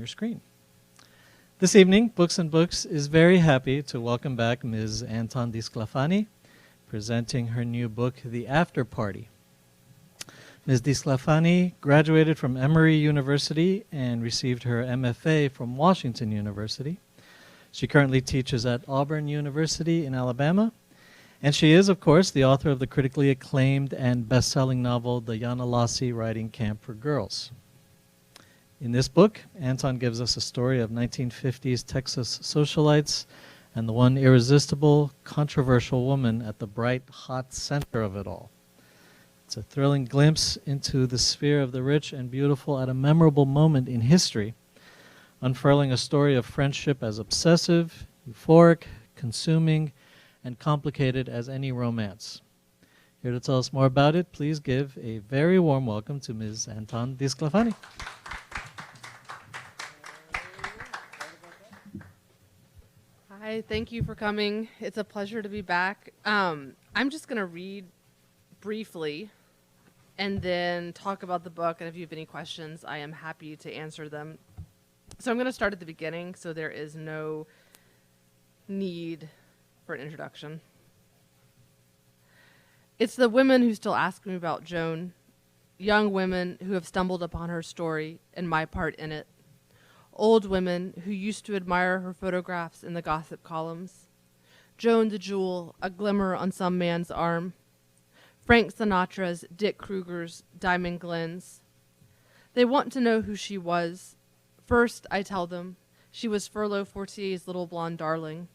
your screen. This evening, Books and Books is very happy to welcome back Ms. Anton DiSclafani, presenting her new book, The After Party. Ms. DiSclafani graduated from Emory University and received her MFA from Washington University. She currently teaches at Auburn University in Alabama, and she is, of course, the author of the critically acclaimed and best-selling novel, The Yanalasi Writing Camp for Girls. In this book, Anton gives us a story of 1950s Texas socialites and the one irresistible, controversial woman at the bright, hot center of it all. It's a thrilling glimpse into the sphere of the rich and beautiful at a memorable moment in history, unfurling a story of friendship as obsessive, euphoric, consuming, and complicated as any romance. Here to tell us more about it, please give a very warm welcome to Ms. Anton DiSclafani. Hi, thank you for coming. It's a pleasure to be back. I'm just going to read briefly and then talk about the book, and if you have any questions, I am happy to answer them. So I'm going to start at the beginning, so there is no need for an introduction. It's the women who still ask me about Joan, young women who have stumbled upon her story and my part in it. Old women who used to admire her photographs in the gossip columns. Joan the Jewel, a glimmer on some man's arm. Frank Sinatra's, Dick Kruger's, Diamond Glen's. They want to know who she was. First, I tell them, she was Furlough Fortier's little blonde darling.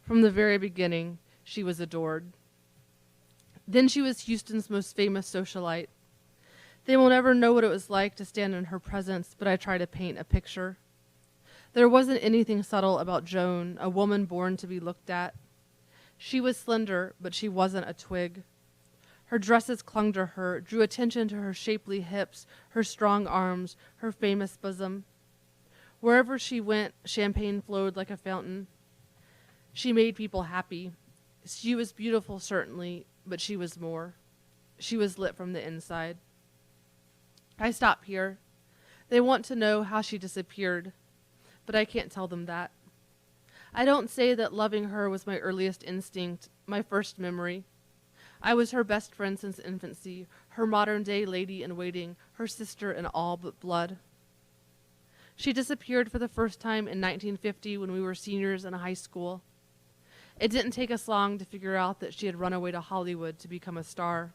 From the very beginning, she was adored. Then she was Houston's most famous socialite. They will never know what it was like to stand in her presence, but I try to paint a picture. There wasn't anything subtle about Joan, a woman born to be looked at. She was slender, but she wasn't a twig. Her dresses clung to her, drew attention to her shapely hips, her strong arms, her famous bosom. Wherever she went, champagne flowed like a fountain. She made people happy. She was beautiful, certainly, but she was more. She was lit from the inside. I stop here. They want to know how she disappeared, but I can't tell them that. I don't say that loving her was my earliest instinct, my first memory. I was her best friend since infancy, her modern-day lady-in-waiting, her sister in all but blood. She disappeared for the first time in 1950 when we were seniors in high school. It didn't take us long to figure out that she had run away to Hollywood to become a star.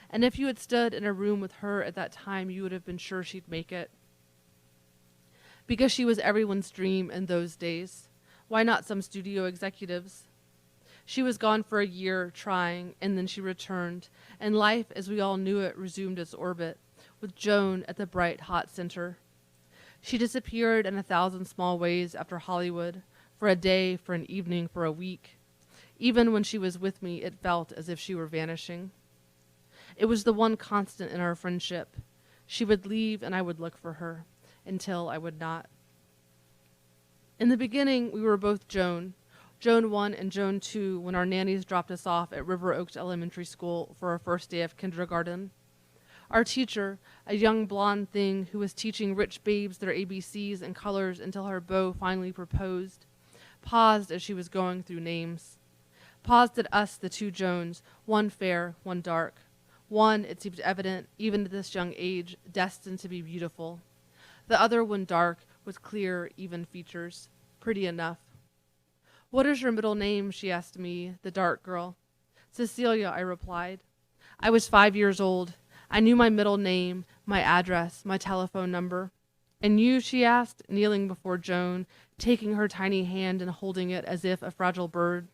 And if you had stood in a room with her at that time, you would have been sure she'd make it. Because she was everyone's dream in those days. Why not some studio executives? She was gone for a year trying, and then she returned, and life as we all knew it resumed its orbit, with Joan at the bright, hot center. She disappeared in 1,000 small ways after Hollywood, for a day, for an evening, for a week. Even when she was with me, it felt as if she were vanishing. It was the one constant in our friendship. She would leave and I would look for her, until I would not. In the beginning, we were both Joan 1 and Joan 2, when our nannies dropped us off at River Oaks Elementary School for our first day of kindergarten. Our teacher, a young blonde thing who was teaching rich babes their ABCs and colors until her beau finally proposed, paused as she was going through names. Paused at us, the two Joans, one fair, one dark. One, it seemed evident, even at this young age, destined to be beautiful. The other one dark, with clear, even features. Pretty enough. What is your middle name, she asked me, the dark girl. Cecilia, I replied. I was 5 years old. I knew my middle name, my address, my telephone number. And you, she asked, kneeling before Joan, taking her tiny hand and holding it as if a fragile bird.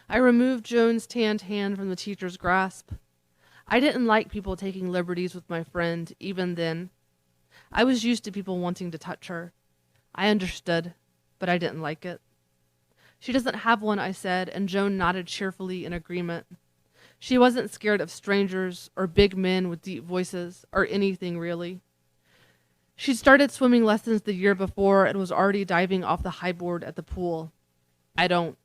I removed Joan's tanned hand from the teacher's grasp. I didn't like people taking liberties with my friend, even then. I was used to people wanting to touch her. I understood, but I didn't like it. She doesn't have one, I said, and Joan nodded cheerfully in agreement. She wasn't scared of strangers or big men with deep voices or anything really. She'd started swimming lessons the year before and was already diving off the high board at the pool. I don't.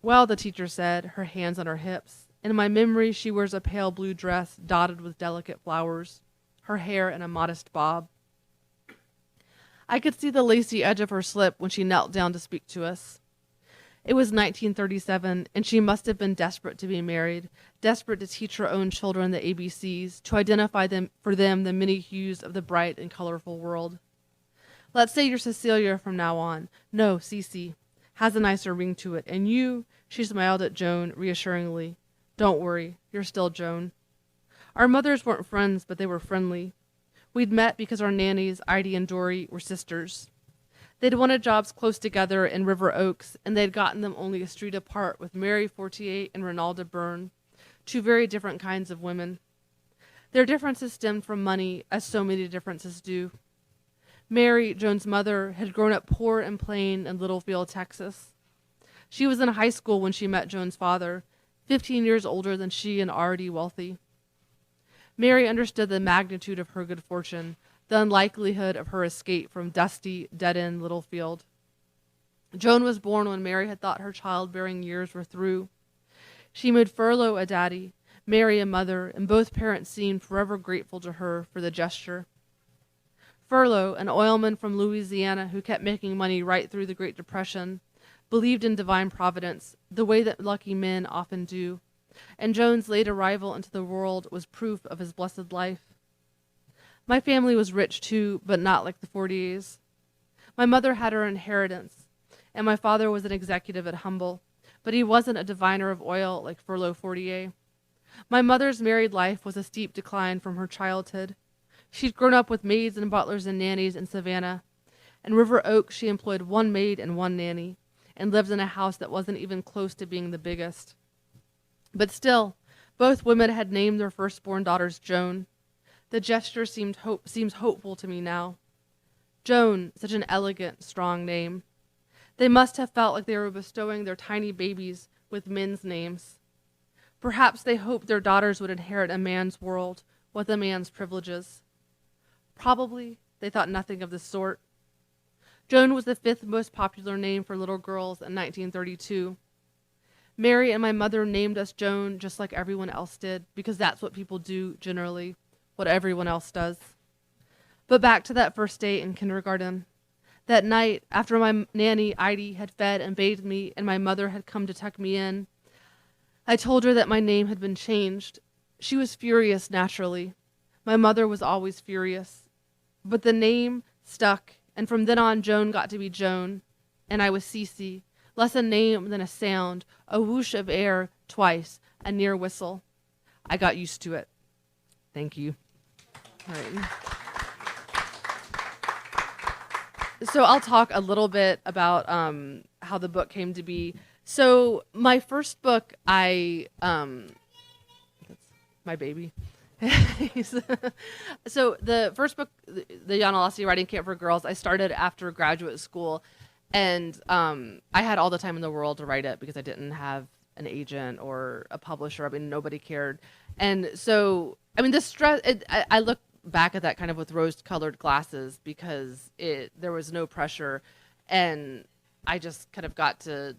Well, the teacher said, her hands on her hips. In my memory, she wears a pale blue dress dotted with delicate flowers, her hair in a modest bob. I could see the lacy edge of her slip when she knelt down to speak to us. It was 1937, and she must have been desperate to be married, desperate to teach her own children the ABCs, to identify them for them the many hues of the bright and colorful world. Let's say you're Cecilia from now on. No, Cece. Has a nicer ring to it. And you, she smiled at Joan reassuringly. Don't worry, you're still Joan. Our mothers weren't friends, but they were friendly. We'd met because our nannies, Idy and Dory, were sisters. They'd wanted jobs close together in River Oaks, and they'd gotten them only a street apart with Mary Fortier and Ronalda Byrne, two very different kinds of women. Their differences stemmed from money, as so many differences do. Mary, Joan's mother, had grown up poor and plain in Littlefield, Texas. She was in high school when she met Joan's father, 15 years older than she and already wealthy. Mary understood the magnitude of her good fortune, the unlikelihood of her escape from dusty, dead-end Littlefield. Joan was born when Mary had thought her childbearing years were through. She made Furlow a daddy, Mary a mother, and both parents seemed forever grateful to her for the gesture. Furlow, an oilman from Louisiana who kept making money right through the Great Depression, believed in divine providence, the way that lucky men often do, and Joan's late arrival into the world was proof of his blessed life. My family was rich too, but not like the Fortiers. My mother had her inheritance, and my father was an executive at Humble, but he wasn't a diviner of oil like Furlow Fortier. My mother's married life was a steep decline from her childhood. She'd grown up with maids and butlers and nannies in Savannah. In River Oaks, she employed one maid and one nanny, and lived in a house that wasn't even close to being the biggest. But still, both women had named their firstborn daughters Joan. The gesture seems hopeful to me now. Joan, such an elegant, strong name. They must have felt like they were bestowing their tiny babies with men's names. Perhaps they hoped their daughters would inherit a man's world with a man's privileges. Probably they thought nothing of the sort. Joan was the 5th most popular name for little girls in 1932. Mary and my mother named us Joan just like everyone else did, because that's what people do generally, what everyone else does. But back to that first day in kindergarten. That night, after my nanny, Idy, had fed and bathed me and my mother had come to tuck me in, I told her that my name had been changed. She was furious, naturally. My mother was always furious. But the name stuck, and from then on, Joan got to be Joan, and I was Cece, less a name than a sound, a whoosh of air twice, a near whistle. I got used to it. Thank you. All right. So I'll talk a little bit about how the book came to be. So my first book, that's my baby. So the first book, the Jan Alassi Writing Camp for Girls, I started after graduate school, and I had all the time in the world to write it because I didn't have an agent or a publisher. I mean, nobody cared. And so, I mean, the stress, I look back at that kind of with rose-colored glasses because there was no pressure, and I just kind of got to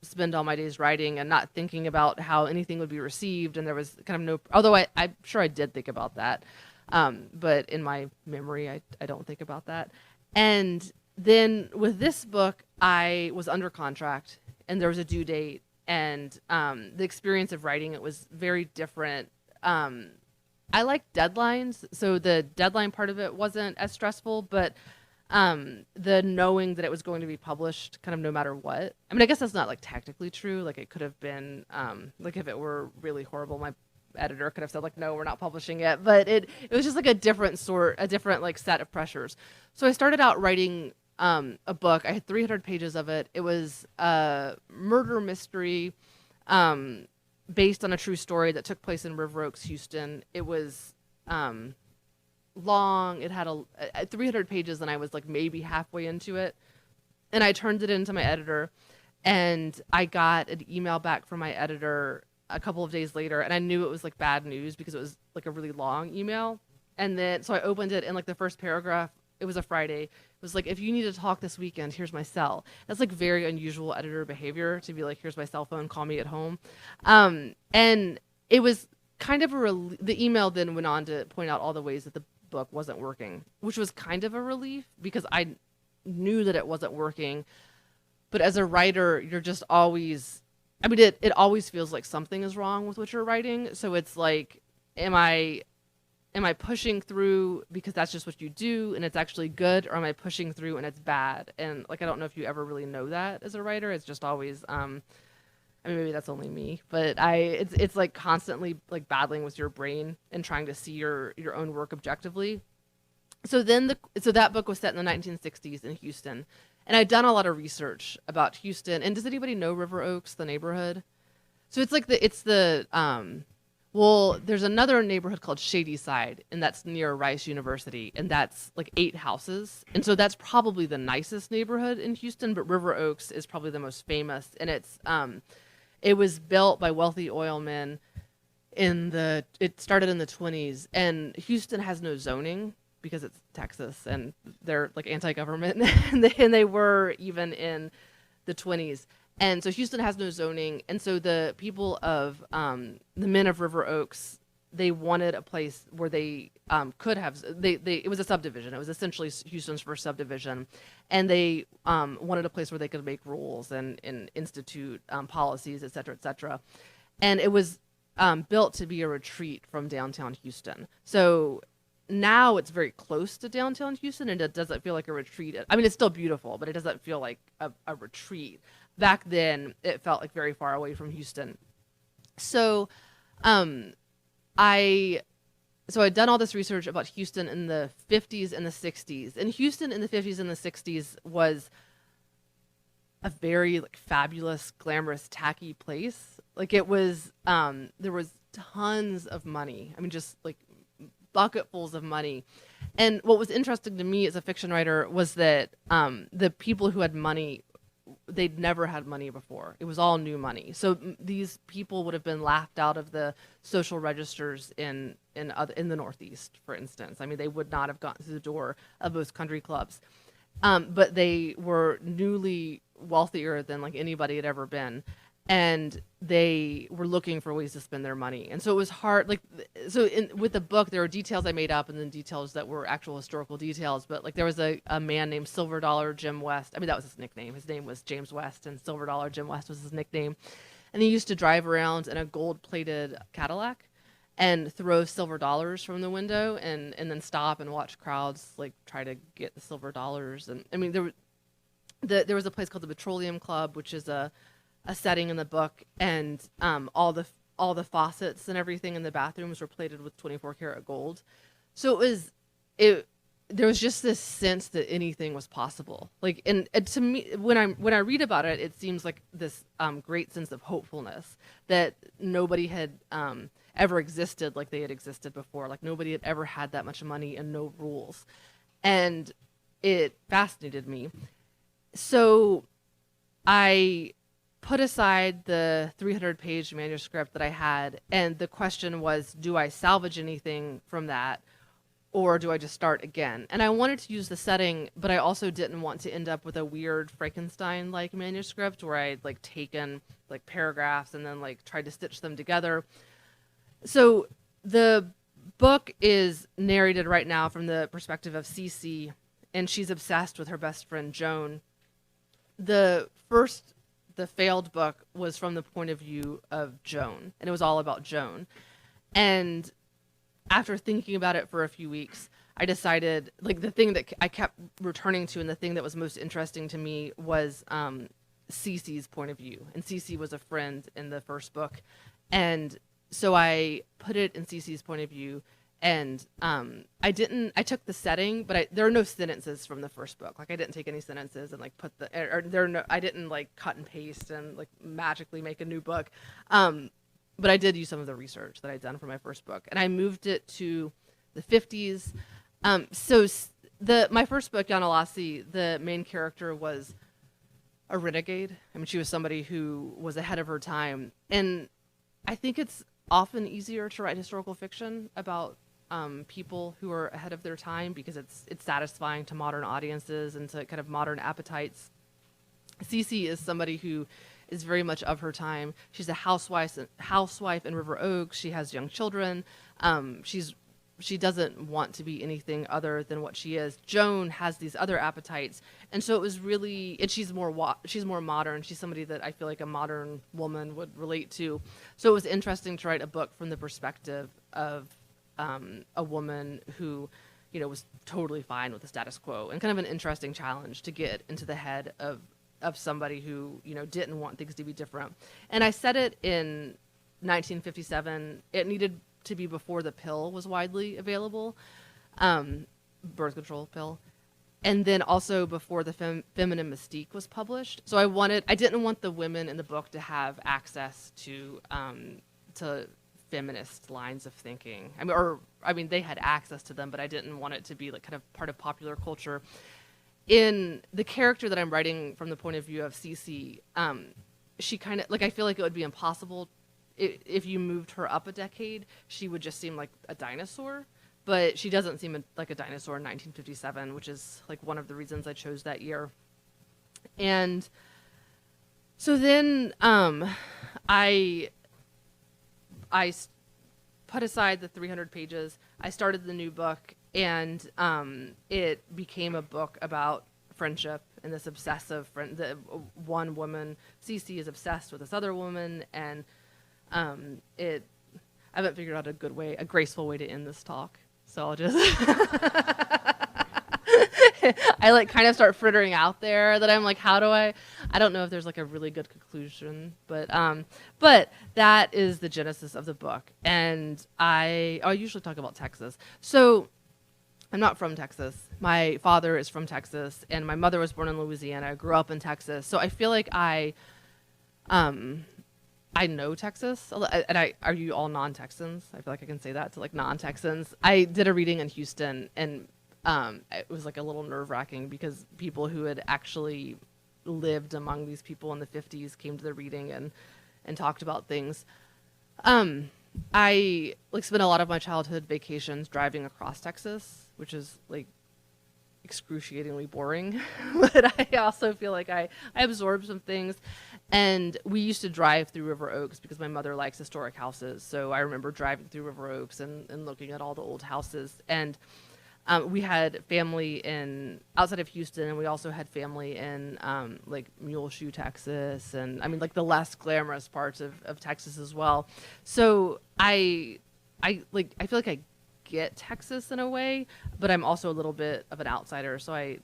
spend all my days writing and not thinking about how anything would be received, and there was kind of no, although I'm sure I did think about that, but in my memory, I don't think about that. And then with this book, I was under contract, and there was a due date, and the experience of writing it was very different. I like deadlines, so the deadline part of it wasn't as stressful, but the knowing that it was going to be published kind of no matter what. I mean, I guess that's not like technically true. Like it could have been, like if it were really horrible, my editor could have said like, no, we're not publishing it. But it was just like a different like set of pressures. So I started out writing a book. I had 300 pages of it. It was a murder mystery based on a true story that took place in River Oaks, Houston. It was long. It had 300 pages, and I was like maybe halfway into it. And I turned it into my editor, and I got an email back from my editor a couple of days later, and I knew it was like bad news because it was like a really long email. And then so I opened it, and like the first paragraph, it was a Friday. It was like, if you need to talk this weekend, here's my cell. That's like very unusual editor behavior to be like, here's my cell phone, call me at home. And it was kind of the email then went on to point out all the ways that book wasn't working, which was kind of a relief because I knew that it wasn't working. But as a writer, you're just always, I mean, it always feels like something is wrong with what you're writing. So it's like, am I pushing through because that's just what you do and it's actually good, or am I pushing through and it's bad? And like, I don't know if you ever really know that as a writer. It's just always, I mean, maybe that's only me, but it's like constantly like battling with your brain and trying to see your own work objectively. So that book was set in the 1960s in Houston, and I'd done a lot of research about Houston. And does anybody know River Oaks, the neighborhood? So it's like well, there's another neighborhood called Shady Side, and that's near Rice University, and that's like 8 houses. And so that's probably the nicest neighborhood in Houston, but River Oaks is probably the most famous. And it was built by wealthy oil men it started in the 20s, and Houston has no zoning because it's Texas and they're like anti-government and they were even in the 20s. And so Houston has no zoning. And so the people of the men of River Oaks, they wanted a place where they could have, it was a subdivision. It was essentially Houston's first subdivision. And they wanted a place where they could make rules and institute policies, et cetera, et cetera. And it was built to be a retreat from downtown Houston. So now it's very close to downtown Houston, and it doesn't feel like a retreat. I mean, it's still beautiful, but it doesn't feel like a retreat. Back then, it felt like very far away from Houston. So, I'd done all this research about Houston in the 50s and the 60s. And Houston in the 50s and the 60s was a very like fabulous, glamorous, tacky place. Like it was, there was tons of money. I mean, just like bucketfuls of money. And what was interesting to me as a fiction writer was that the people who had money, they'd never had money before. It was all new money. So these people would have been laughed out of the social registers in the Northeast, for instance. I mean, they would not have gotten through the door of most country clubs. But they were newly wealthier than like anybody had ever been. And they were looking for ways to spend their money. And so it was hard. Like, so with the book, there were details I made up and then details that were actual historical details. But like there was a man named Silver Dollar Jim West. I mean, that was his nickname. His name was James West, and Silver Dollar Jim West was his nickname. And he used to drive around in a gold-plated Cadillac and throw silver dollars from the window and then stop and watch crowds like try to get the silver dollars. And I mean, there was a place called the Petroleum Club, which is a setting in the book, and all the faucets and everything in the bathrooms were plated with 24 karat gold. So there was just this sense that anything was possible. Like, and to me, when I read about it, it seems like this great sense of hopefulness that nobody had ever existed like they had existed before. Like nobody had ever had that much money and no rules, and it fascinated me. So I put aside the 300-page manuscript that I had, and the question was, do I salvage anything from that, or do I just start again? And I wanted to use the setting, but I also didn't want to end up with a weird Frankenstein-like manuscript where I'd like taken like paragraphs and then like tried to stitch them together. So the book is narrated right now from the perspective of Cece, and she's obsessed with her best friend Joan. The failed book was from the point of view of Joan, and it was all about Joan. And after thinking about it for a few weeks, I decided, like, the thing that I kept returning to and the thing that was most interesting to me was Cece's point of view. And Cece was a friend in the first book. And so I put it in Cece's point of view. And I took the setting, but there are no sentences from the first book. Like I didn't take any sentences and like I didn't like cut and paste and like magically make a new book. But I did use some of the research that I'd done for my first book, and I moved it to the 50s. So my first book, Yana Lassie, the main character was a renegade. I mean, she was somebody who was ahead of her time. And I think it's often easier to write historical fiction about people who are ahead of their time because it's satisfying to modern audiences and to kind of modern appetites. Cece is somebody who is very much of her time. She's a housewife in River Oaks. She has young children. She's she doesn't want to be anything other than what she is. Joan has these other appetites, and so it was really, and she's more modern. She's somebody that I feel like a modern woman would relate to. So it was interesting to write a book from the perspective of a woman who, was totally fine with the status quo, and kind of an interesting challenge to get into the head of somebody who, didn't want things to be different. And I said it in 1957. It needed to be before the pill was widely available, birth control pill, and then also before the Feminine Mystique was published. So I didn't want the women in the book to have access to feminist lines of thinking. I mean, they had access to them, but I didn't want it to be like kind of part of popular culture. In the character that I'm writing from the point of view of Cece, she kind of, like, I feel like it would be impossible if you moved her up a decade. She would just seem like a dinosaur, but she doesn't seem like a dinosaur in 1957, which is like one of the reasons I chose that year. And so then I put aside the 300 pages. I started the new book, and it became a book about friendship and this obsessive friend. The one woman, Cece, is obsessed with this other woman, and I haven't figured out a graceful way to end this talk. So I'll just I like kind of start frittering out there that I'm like, how do I don't know if there's like a really good conclusion, but that is the genesis of the book. And I usually talk about Texas. So I'm not from Texas. My father is from Texas, and my mother was born in Louisiana. I grew up in Texas. So I feel like I know Texas, and are you all non-Texans? I feel like I can say that to like non-Texans. I did a reading in Houston, and it was like a little nerve-wracking because people who had actually lived among these people in the 50s came to the reading and talked about things. I like spent a lot of my childhood vacations driving across Texas, which is like excruciatingly boring, but I also feel like I absorbed some things. And we used to drive through River Oaks because my mother likes historic houses. So I remember driving through River Oaks and looking at all the old houses. And we had family outside of Houston, and we also had family in like Muleshoe, Texas, and I mean like the less glamorous parts of Texas as well. So I feel like I get Texas in a way, but I'm also a little bit of an outsider. So I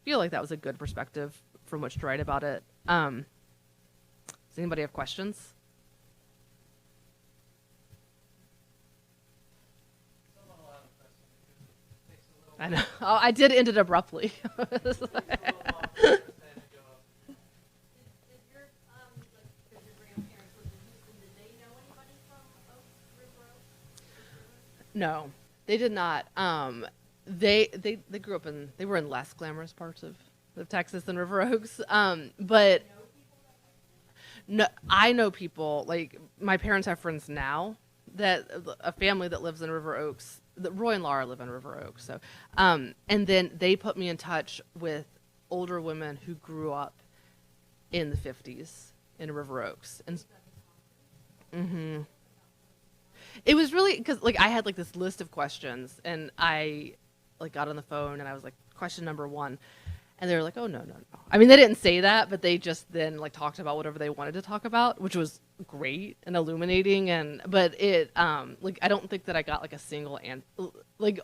feel like that was a good perspective from which to write about it. Does anybody have questions? I know. Oh, I did end it abruptly. No, they did not. They grew up they were in less glamorous parts of Texas than River Oaks. But no, I know people, like my parents have friends now that a family that lives in River Oaks. Roy and Laura live in River Oaks. So, and then they put me in touch with older women who grew up in the 50s in River Oaks. And it was really because like I had like this list of questions, and I like got on the phone and I was like, question number 1. And they were like, oh, no. I mean, they didn't say that, but they just then like talked about whatever they wanted to talk about, which was great and illuminating. But it, like, I don't think that I got like a single answer. Like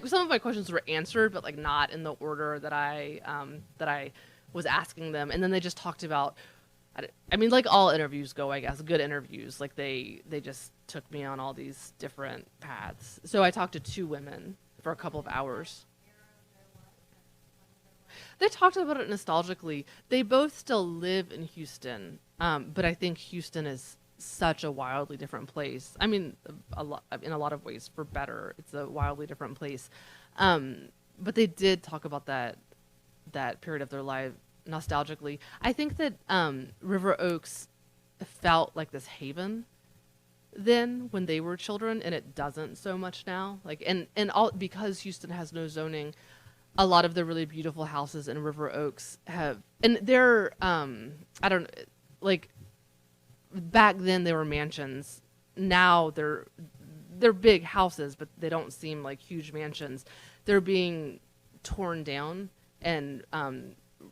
some of my questions were answered, but like not in the order that I was asking them. And then they just talked about, I mean, like all interviews go, I guess, good interviews. Like they just took me on all these different paths. So I talked to 2 women for a couple of hours. They talked about it nostalgically. They both still live in Houston, but I think Houston is such a wildly different place. I mean, in a lot of ways for better. It's a wildly different place. But they did talk about that period of their life nostalgically. I think that River Oaks felt like this haven then when they were children, and it doesn't so much now. Like and all because Houston has no zoning. A lot of the really beautiful houses in River Oaks have, and they're, I don't, like, back then they were mansions. Now they're big houses, but they don't seem like huge mansions. They're being torn down, and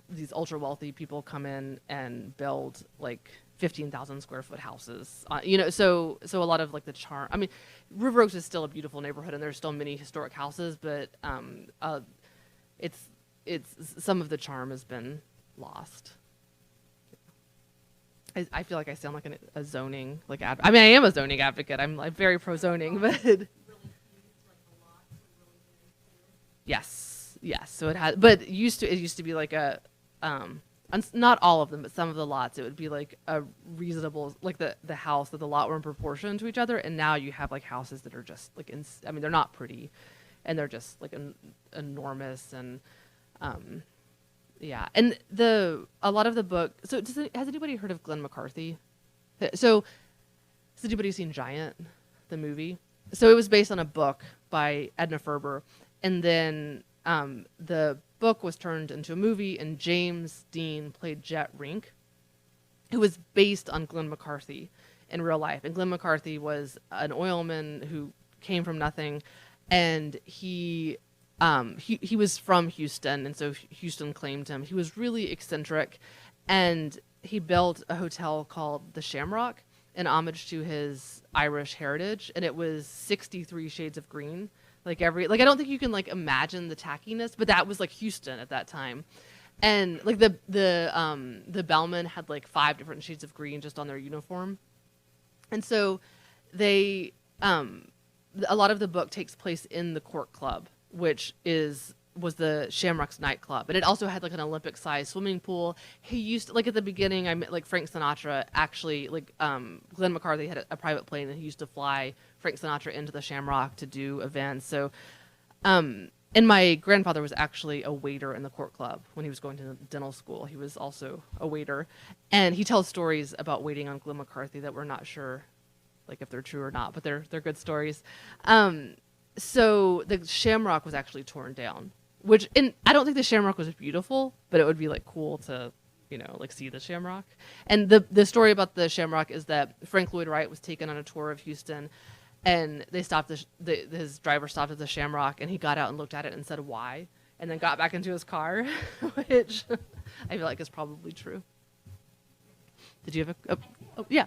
these ultra wealthy people come in and build like 15,000 square foot houses. So a lot of like the charm. I mean, River Oaks is still a beautiful neighborhood, and there's still many historic houses, but it's some of the charm has been lost. I feel like I sound like a zoning like I mean, I am a zoning advocate. I'm like very pro zoning, but yes. So it had, but it used to be like a not all of them, but some of the lots, it would be like a reasonable, like the house or the lot were in proportion to each other, and now you have like houses that are just like I mean, they're not pretty, and they're just like enormous, and yeah, and a lot of the book. So has anybody heard of Glenn McCarthy? So has anybody seen Giant, the movie? So it was based on a book by Edna Ferber, and then the book was turned into a movie, and James Dean played Jet Rink, who was based on Glenn McCarthy in real life. And Glenn McCarthy was an oilman who came from nothing, and he was from Houston, and so Houston claimed him. He was really eccentric, and he built a hotel called the Shamrock in homage to his Irish heritage, and it was 63 shades of green. I don't think you can like imagine the tackiness, but that was like Houston at that time. And like the bellmen had like 5 different shades of green just on their uniform. And so they a lot of the book takes place in the Court Club, which was the Shamrock's nightclub, and it also had like an Olympic-sized swimming pool. He used to, like at the beginning, I met like Frank Sinatra. Actually, like Glenn McCarthy had a private plane, and he used to fly Frank Sinatra into the Shamrock to do events. So, and my grandfather was actually a waiter in the Court Club when he was going to dental school. He was also a waiter, and he tells stories about waiting on Glenn McCarthy that we're not sure, like if they're true or not, but they're good stories. So the Shamrock was actually torn down. And I don't think the Shamrock was beautiful, but it would be like cool to, like see the Shamrock. And the story about the Shamrock is that Frank Lloyd Wright was taken on a tour of Houston, and they stopped his driver stopped at the Shamrock, and he got out and looked at it and said why, and then got back into his car, which I feel like is probably true. Did you have yeah.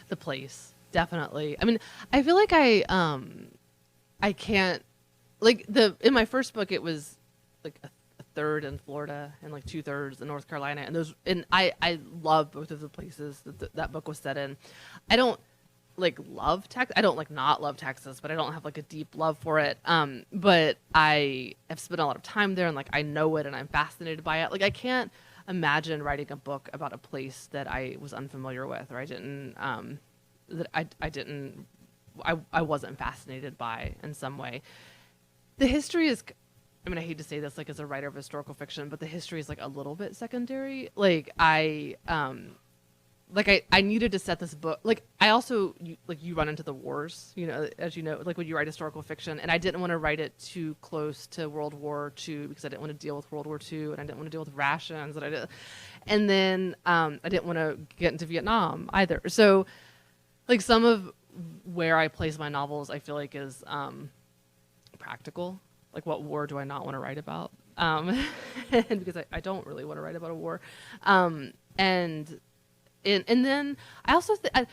The place, definitely. I mean, I feel like I can't, like in my first book it was like a third in Florida and like 2/3 in North Carolina, and I love both of the places that book was set in. I don't like love Texas. I don't like not love Texas, but I don't have like a deep love for it. But I have spent a lot of time there, and like I know it, and I'm fascinated by it. Like I can't imagine writing a book about a place that I was unfamiliar with, or I didn't I wasn't fascinated by in some way. The history is, I mean, I hate to say this like as a writer of historical fiction, but the history is like a little bit secondary. Like I needed to set this book. Like I also you run into the wars, as you know, like when you write historical fiction, and I didn't want to write it too close to World War II because I didn't want to deal with World War II, and I didn't want to deal with rations, and then I didn't want to get into Vietnam either. So, like some of where I place my novels, I feel like is practical. Like what war do I not want to write about? And because I don't really want to write about a war, and then I also, I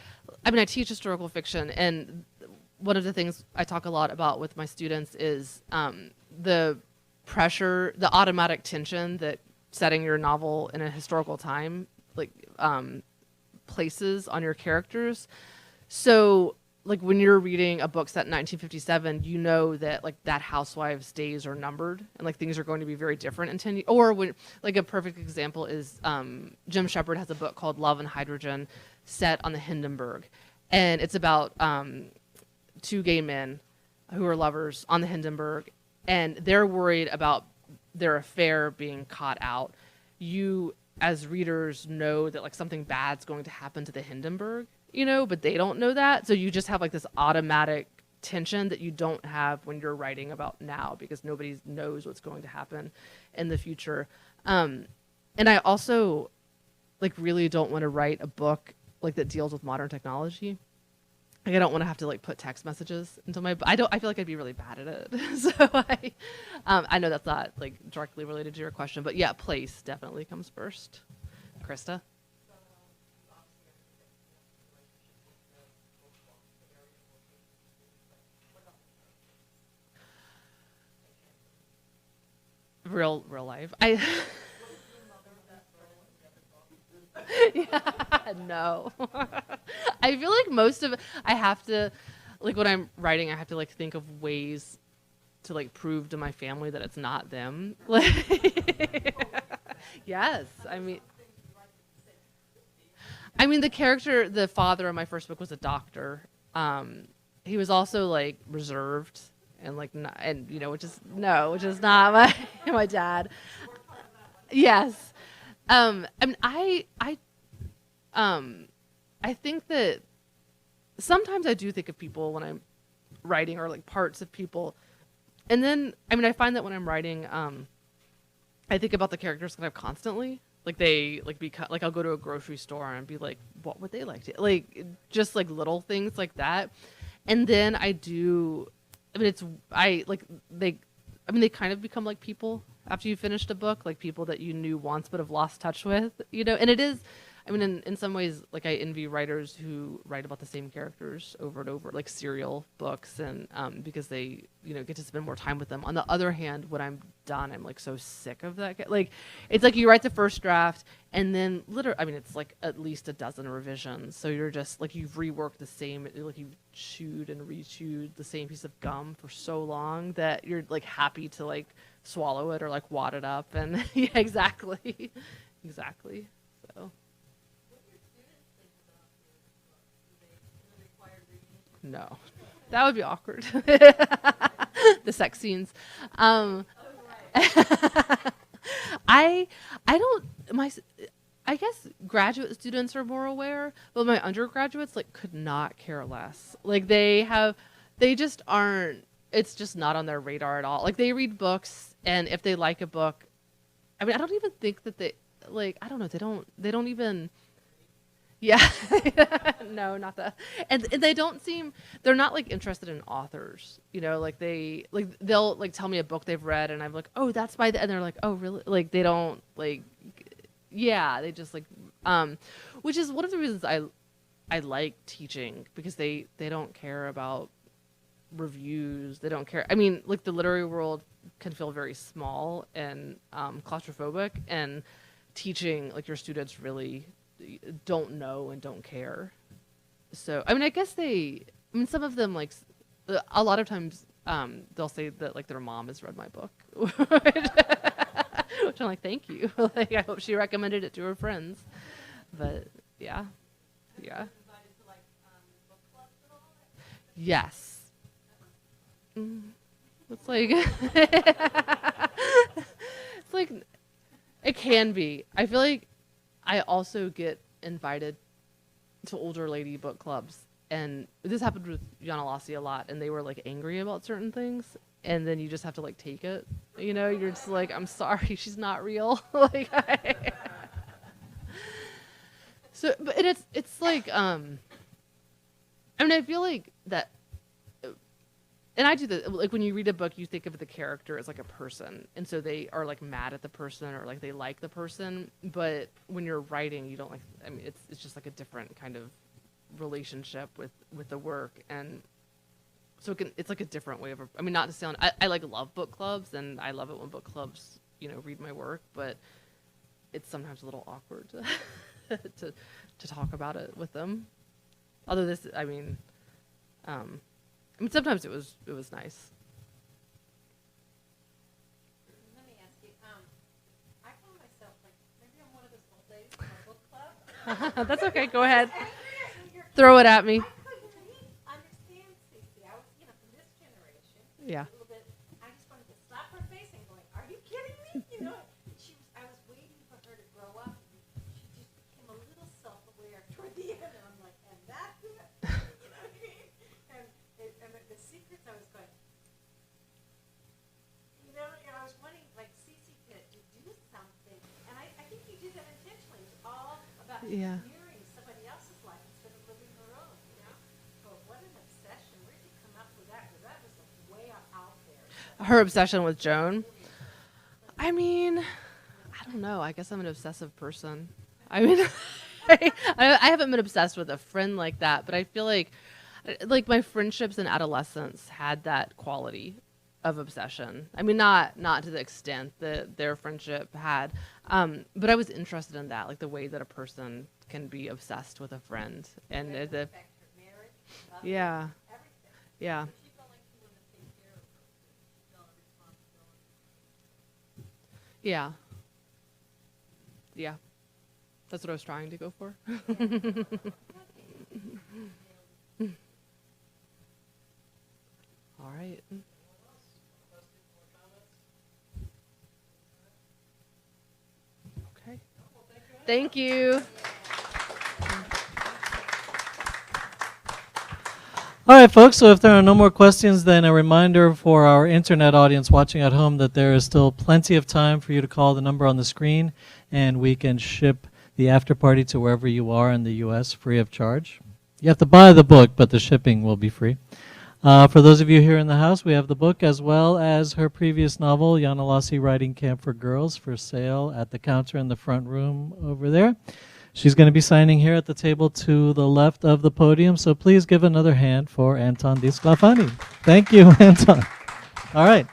teach historical fiction, and one of the things I talk a lot about with my students is the pressure, the automatic tension that setting your novel in a historical time, places on your characters. So, like when you're reading a book set in 1957, you know that like that housewife's days are numbered, and like things are going to be very different in 10 years. Or when, like a perfect example is Jim Shepard has a book called Love and Hydrogen set on the Hindenburg, and it's about 2 gay men who are lovers on the Hindenburg, and they're worried about their affair being caught out. You as readers know that like something bad's going to happen to the Hindenburg, but they don't know that. So you just have like this automatic tension that you don't have when you're writing about now, because nobody knows what's going to happen in the future. And I also like really don't want to write a book like that deals with modern technology. Like I don't want to have to like put text messages into my. I feel like I'd be really bad at it. So I know that's not like directly related to your question, but yeah, place definitely comes first. Krista. Real life. Yeah, no. I feel like most of it, I have to, like when I'm writing, I have to like think of ways to like prove to my family that it's not them. Like, yes, I mean the character, the father of my first book was a doctor. He was also like reserved and like not, and which is not my dad. Yes. I mean, I think that sometimes I do think of people when I'm writing, or like parts of people, and then I mean I find that when I'm writing, I think about the characters kind of constantly. Like they like I'll go to a grocery store and be like, what would they like to like, just like little things like that, and then I do. I mean, they kind of become like people after you finished a book, like people that you knew once but have lost touch with, and it is, I mean, in some ways, like I envy writers who write about the same characters over and over, like serial books, and because they, get to spend more time with them. On the other hand, when I'm done, I'm like so sick of that. Like, it's like you write the first draft, and then I mean, it's like at least a dozen revisions. So you're just like you've reworked the same, like you've chewed and rechewed the same piece of gum for so long that you're like happy to like swallow it or like wad it up, and yeah, exactly. So. No, that would be awkward. The sex scenes. I don't I guess graduate students are more aware, but my undergraduates like could not care less. Like they just aren't. It's just not on their radar at all. Like they read books, and if they like a book, I mean, I don't even think that they like. I don't know. They don't even. Yeah. No, not that. And they don't seem, they're not like interested in authors, like they'll like tell me a book they've read, and I'm like, oh, that's by and they're like, oh, really? Like they don't like, yeah, they just like, which is one of the reasons I like teaching, because they don't care about reviews. They don't care. I mean, like the literary world can feel very small and claustrophobic, and teaching like your students really don't know and don't care. So I mean, I guess some of them like a lot of times they'll say that like their mom has read my book, which I'm like, thank you. Like I hope she recommended it to her friends. But yeah. Yes. It's like it's like it can be. I feel like I also get invited to older lady book clubs, and this happened with Jana Lassi a lot, and they were like angry about certain things, and then you just have to like take it, you're just like, I'm sorry, she's not real. Like so, but it's like I mean, I feel like that. And I do that, like when you read a book, you think of the character as like a person, and so they are like mad at the person, or like they like the person. But when you're writing, you don't like. I mean, it's just like a different kind of relationship with the work, and so it's like a different way of. I mean, not to sound. I like love book clubs, and I love it when book clubs read my work, but it's sometimes a little awkward to talk about it with them. Although this, I mean sometimes it was nice. Let me ask you, I call myself, like, maybe I'm one of those old ladies in a book club. That's okay, go ahead. Throw it at me. I couldn't understand Cece. I was, from this generation. Yeah. A little bit, I just wanted to slap her face and going, are you kidding me? I was waiting for her to grow up. She just became a little self-aware toward the end, and I'm like, and that's it? You know what I mean? And the Yeah. mirroring somebody else's life instead of living her own, you know? But what an obsession. Where did you come up with that? Because that was way out there. Her obsession with Joan. I mean, I don't know. I guess I'm an obsessive person. I mean, I haven't been obsessed with a friend like that, but I feel like my friendships in adolescence had that quality of obsession. I mean, not to the extent that their friendship had, but I was interested in that, like the way that a person can be obsessed with a friend, and Affect the her marriage, love, yeah, everything. yeah, She felt like she wanted to take care of her. She felt a responsibility. yeah, yeah. That's what I was trying to go for. All right. Okay. Thank you. All right, folks, so if there are no more questions, then a reminder for our internet audience watching at home that there is still plenty of time for you to call the number on the screen, and we can ship the after party to wherever you are in the U.S. free of charge. You have to buy the book, but the shipping will be free. For those of you here in the house, we have the book as well as her previous novel, Yana Lassi Writing Camp for Girls, for sale at the counter in the front room over there. She's going to be signing here at the table to the left of the podium, so please give another hand for Anton DiSclafani. Thank you, Anton. All right.